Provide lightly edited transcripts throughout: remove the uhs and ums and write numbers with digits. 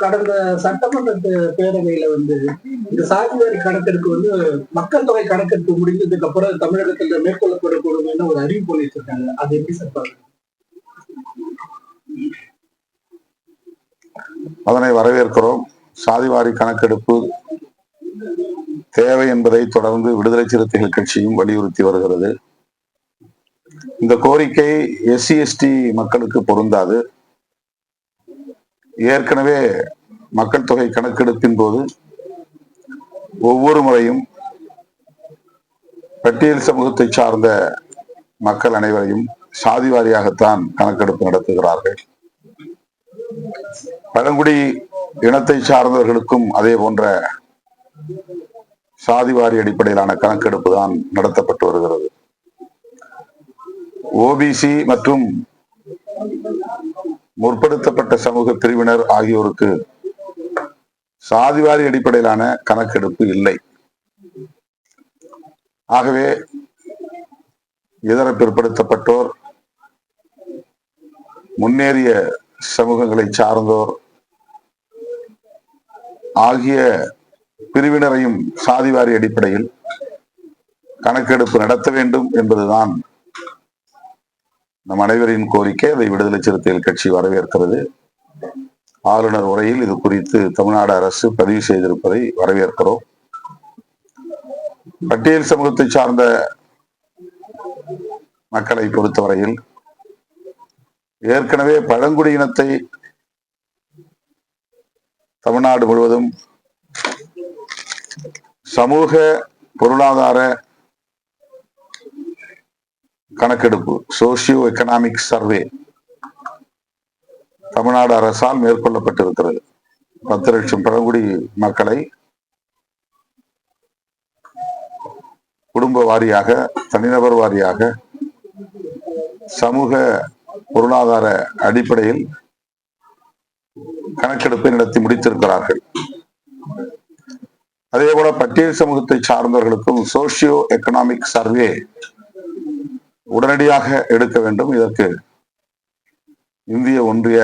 கடந்த சட்டமன்ற பேரவையில இந்த சாதிவாரி கணக்கெடுப்பு மக்கள் தொகை கணக்கெடுப்பு முடிந்ததுக்கு அப்புறம் தமிழகத்துல மேற்கொள்ளப்படக்கூடும் ஒரு அறிவிப்பு பண்ணிருக்காங்க. அது எப்படி சார் பாருங்க? அதனை வரவேற்கிறோம். சாதிவாரி கணக்கெடுப்பு தேவை என்பதை தொடர்ந்து விடுதலை சிறுத்தைகள் கட்சியும் வலியுறுத்தி வருகிறது. இந்த கோரிக்கை SC ST மக்களுக்கு பொருந்தாது. ஏற்கனவே மக்கள் தொகை கணக்கெடுப்பின் போது ஒவ்வொரு முறையும் பட்டியல் சமூகத்தை சார்ந்த மக்கள் அனைவரையும் சாதி வாரியாகத்தான் கணக்கெடுப்பு நடத்துகிறார்கள். பழங்குடி இனத்தை சார்ந்தவர்களுக்கும் அதே போன்ற சாதிவாரி அடிப்படையிலான கணக்கெடுப்பு தான் நடத்தப்பட்டு வருகிறது. OBC மற்றும் முற்படுத்தப்பட்ட சமூக பிரிவினர் ஆகியோருக்கு சாதிவாரி அடிப்படையிலான கணக்கெடுப்பு இல்லை. ஆகவே இதர பிற்படுத்தப்பட்டோர், முன்னேறிய சமூகங்களை சார்ந்தோர் ஆகிய பிரிவினரையும் சாதிவாரி அடிப்படையில் கணக்கெடுப்பு நடத்த வேண்டும் என்பதுதான் நம் அனைவரின் கோரிக்கை. அதை விடுதலை சிறுத்தைகள் கட்சி வரவேற்கிறது. ஆளுநர் உரையில் இது குறித்து தமிழ்நாடு அரசு பதிவு செய்திருப்பதை வரவேற்கிறோம். பட்டியல் சமூகத்தை சார்ந்த மக்களை பொறுத்தவரையில் ஏற்கனவே பழங்குடி இனத்தை தமிழ்நாடு முழுவதும் சமூக பொருளாதார கணக்கெடுப்பு சோசியோ எக்கனாமிக் சர்வே தமிழ்நாடு அரசால் மேற்கொள்ளப்பட்டிருக்கிறது. 10 லட்சம் பழங்குடி மக்களை குடும்ப வாரியாக, தனிநபர் வாரியாக, சமூக பொருளாதார அடிப்படையில் கணக்கெடுப்பை நடத்தி முடித்திருக்கிறார்கள். அதே போல பட்டியல் சமூகத்தை சார்ந்தவர்களுக்கும் சோசியோ எக்கனாமிக் சர்வே உடனடியாக எடுக்க வேண்டும். இதற்கு இந்திய ஒன்றிய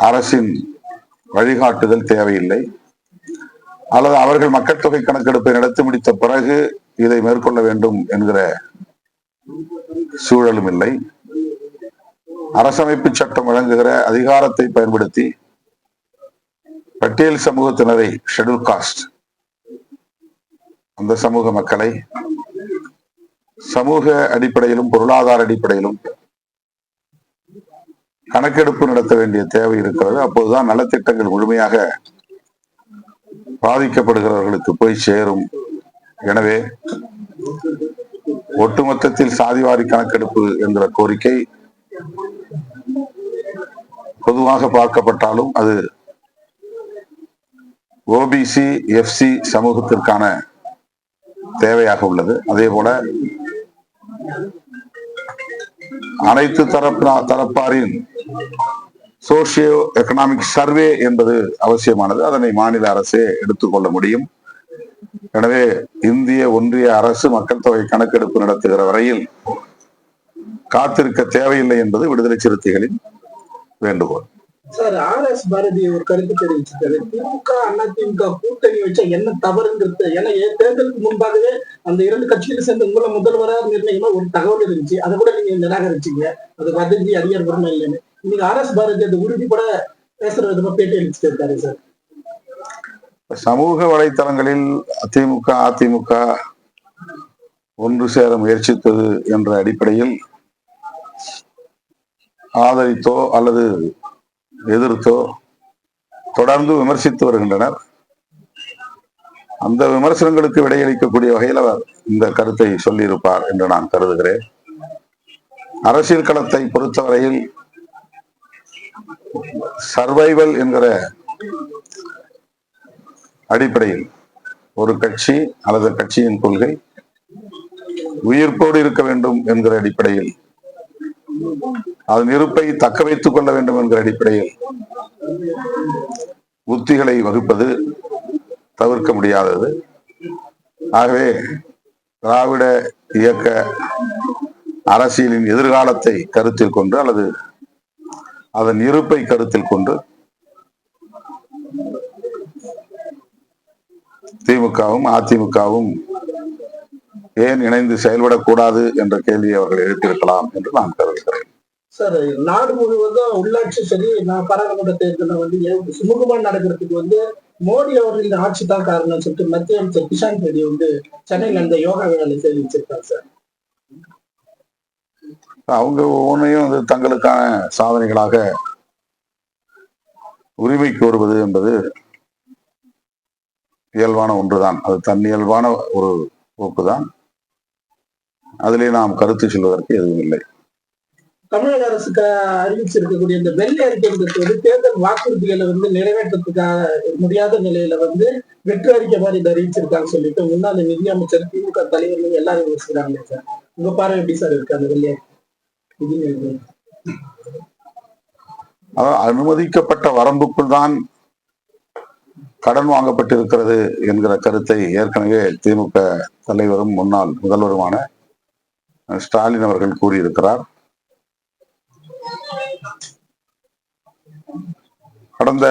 அரசின் வழிகாட்டுதல் தேவையில்லை. அல்லது அவர்கள் மக்கள் தொகை கணக்கெடுப்பை நடத்தி முடித்த பிறகு இதை மேற்கொள்ள வேண்டும் என்கிற சூழலும் இல்லை. அரசமைப்பு சட்டம் வழங்குகிற அதிகாரத்தை பயன்படுத்தி பட்டியல் சமூகத்தினரை, ஷெட்யூல் காஸ்ட், அந்த சமூக மக்களை சமூக அடிப்படையிலும் பொருளாதார அடிப்படையிலும் கணக்கெடுப்பு நடத்த வேண்டிய தேவை இருக்கிறது. அப்போதுதான் நலத்திட்டங்கள் முழுமையாக பாதிக்கப்படுகிறவர்களுக்கு போய் சேரும். எனவே ஒட்டுமொத்தத்தில் சாதிவாரி கணக்கெடுப்பு என்கிற கோரிக்கை பொதுவாக பார்க்கப்பட்டாலும் அது OBC FC சமூகத்திற்கான தேவையாக உள்ளது. அதே போல அனைத்து தரப்பாரின் சோசியோ எக்கனாமிக் சர்வே என்பது அவசியமானது. அதனை மாநில அரசே எடுத்துக்கொள்ள முடியும். எனவே இந்திய ஒன்றிய அரசு மக்கள் தொகை கணக்கெடுப்பு நடத்துகிற வரையில் காத்திருக்க தேவையில்லை என்பது விடுதலை சிறுத்தைகளின் வேண்டுகோள். சார், RS பாரதி ஒரு கருத்து தெரிவிச்சிருக்காரு. திமுக அதிமுக கூட்டணி வச்சா என்ன தவறுங்கிறது. ஏன்னா தேர்தலுக்கு முன்பாகவே அந்த 2 கட்சியில சேர்ந்த உங்களை முதல்வராக நிர்ணயமா ஒரு தகவல் இருந்துச்சு. அதை கூட நீங்க நிராகரிச்சீங்க. அது வதந்தி, அதிகார உரிமை இல்லைன்னு. இன்னைக்கு RS பாரதி அது உறுதிப்பட பேசுற விதமா பேட்டி அளிச்சுட்டு இருக்காரு சார். சமூக வலைத்தளங்களில் அதிமுக ஒன்று சேர முயற்சித்தது என்ற அடிப்படையில் ஆதரித்தோ அல்லது எதிர்த்தோ தொடர்ந்து விமர்சித்து வருகின்றனர். அந்த விமர்சனங்களுக்கு விடையளிக்கக்கூடிய வகையில் அவர் இந்த கருத்தை சொல்லியிருப்பார் என்று நான் கருதுகிறேன். அரசியல் களத்தை பொறுத்தவரையில் சர்வைவல் என்கிற அடிப்படையில் ஒரு கட்சி அல்லது கட்சியின் கொள்கை உயிர்ப்போடு இருக்க வேண்டும் என்கிற அடிப்படையில், அதன் இருப்பை தக்க வைத்துக் கொள்ள வேண்டும் என்கிற அடிப்படையில் உத்திகளை வகுப்பது தவிர்க்க முடியாதது. ஆகவே திராவிட இயக்க அரசியலின் எதிர்காலத்தை கருத்தில் கொண்டு அல்லது அதன் இருப்பை கருத்தில் கொண்டு திமுகவும் அதிமுகவும் ஏன் இணைந்து செயல்படக்கூடாது என்ற கேள்வியை அவர்கள் எழுப்பியிருக்கலாம் என்று நான் கருதுகிறேன். சார், நாடு முழுவதும் உள்ளாட்சி சரி, நான் பாராளுமன்ற தேர்தலில் சுமூகமா நடக்கிறதுக்கு மோடி அவர்கள் இந்த ஆட்சி தான் காரணம் சொல்லிட்டு மத்திய அமைச்சர் கிஷான் ரெட்டி சென்னையில் அந்த யோகா வேலை தெரிவிச்சிருக்காங்க சார். அவங்க ஒவ்வொன்றையும் தங்களுக்கான சாதனைகளாக உரிமை கோருவது என்பது இயல்பான ஒன்றுதான். அது தன்னியல்பான ஒரு போக்குதான். அதிலே நாம் கருத்து சொல்வதற்கு எதுவும் இல்லை. தமிழக அரசுக்கு அறிவிச்சிருக்கக்கூடிய இந்த வெள்ளை அறிக்கைன்றது தேர்தல் வாக்குறுதிகளை நிறைவேற்றத்துக்காக முடியாத நிலையில வெற்றி அறிக்கை மாதிரி அறிவிச்சிருக்காங்க சொல்லிட்டு முன்னாள் நிதியமைச்சர் திமுக தலைவர்கள் எல்லாரும் யோசிக்கிறாங்க சார். உங்க பார்வை எப்படி சார் இருக்கு அந்த வெள்ளை அறிக்கை? அனுமதிக்கப்பட்ட வரம்புக்குள் தான் கடன் வாங்கப்பட்டிருக்கிறது என்கிற கருத்தை ஏற்கனவே திமுக தலைவரும் முன்னாள் முதல்வருமான ஸ்டாலின் அவர்கள் கூறியிருக்கிறார். கடந்த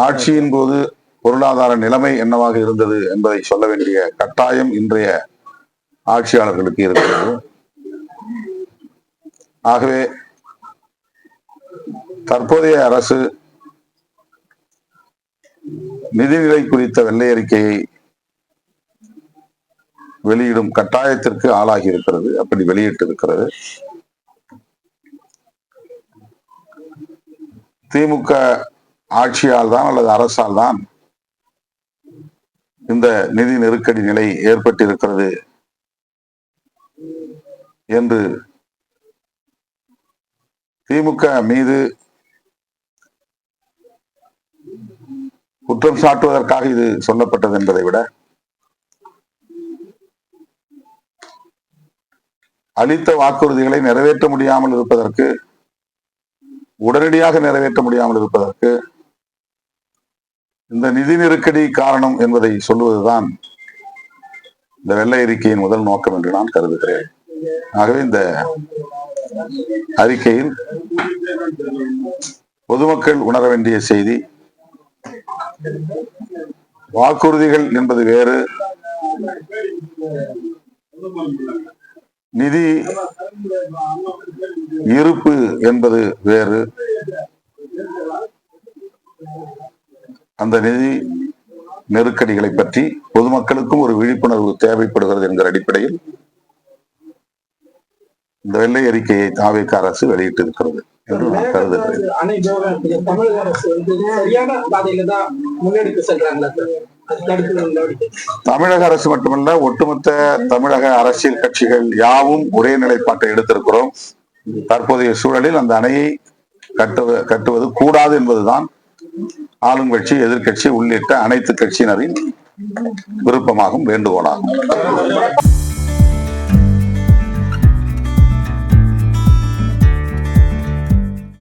ஆட்சியின் போது பொருளாதார நிலைமை என்னவாக இருந்தது என்பதை சொல்ல வேண்டிய கட்டாயம் இன்றைய ஆட்சியாளர்களுக்கு இருக்கிறது. ஆகவே தற்போதைய அரசு நிதிநிலை குறித்த வெள்ளை அறிக்கையை வெளியிடும் கட்டாயத்திற்கு ஆளாகி இருக்கிறது. அப்படி வெளியிட்டிருக்கிறது. திமுக ஆட்சியால் தான் அல்லது அரசால் தான் இந்த நிதி நெருக்கடி நிலை ஏற்பட்டிருக்கிறது என்று திமுக மீது குற்றம் சாட்டுவதற்காக இது சொல்லப்பட்டது என்பதை விட அளித்த வாக்குறுதிகளை நிறைவேற்ற முடியாமல் இருப்பதற்கு, உடனடியாக நிறைவேற்ற முடியாமல் இருப்பதற்கு இந்த நிதி நெருக்கடி காரணம் என்பதை சொல்லுவதுதான் இந்த வெள்ளை அறிக்கையின் முதல் நோக்கம் என்று நான் கருதுகிறேன். ஆகவே இந்த அறிக்கையில் பொதுமக்கள் உணர வேண்டிய செய்தி, வாக்குறுதிகள் என்பது வேறு, நிதி இருப்பு என்பது வேறு. அந்த நிதி நெருக்கடிகளை பற்றி பொதுமக்களுக்கும் ஒரு விழிப்புணர்வு தேவைப்படுகிறது என்கிற அடிப்படையில் இந்த வெள்ளை அறிக்கையை தாவேக அரசு வெளியிட்டிருக்கிறது என்று நான் கருதுகிறேன். தமிழக அரசு சரியான பாதையில தான் முன்னெடுத்து செல்றாங்களா? தமிழக அரசு மட்டுமல்ல, ஒட்டுமொத்த தமிழக அரசியல் கட்சிகள் யாவும் ஒரே நிலைப்பாட்டை எடுத்திருக்கிறோம். தற்போதைய சூழலில் அந்த அணையை கட்டுவது கூடாது என்பதுதான் ஆளுங்கட்சி, எதிர்கட்சி உள்ளிட்ட அனைத்து கட்சியினரின் விருப்பமாகும், வேண்டுகோளாகும்.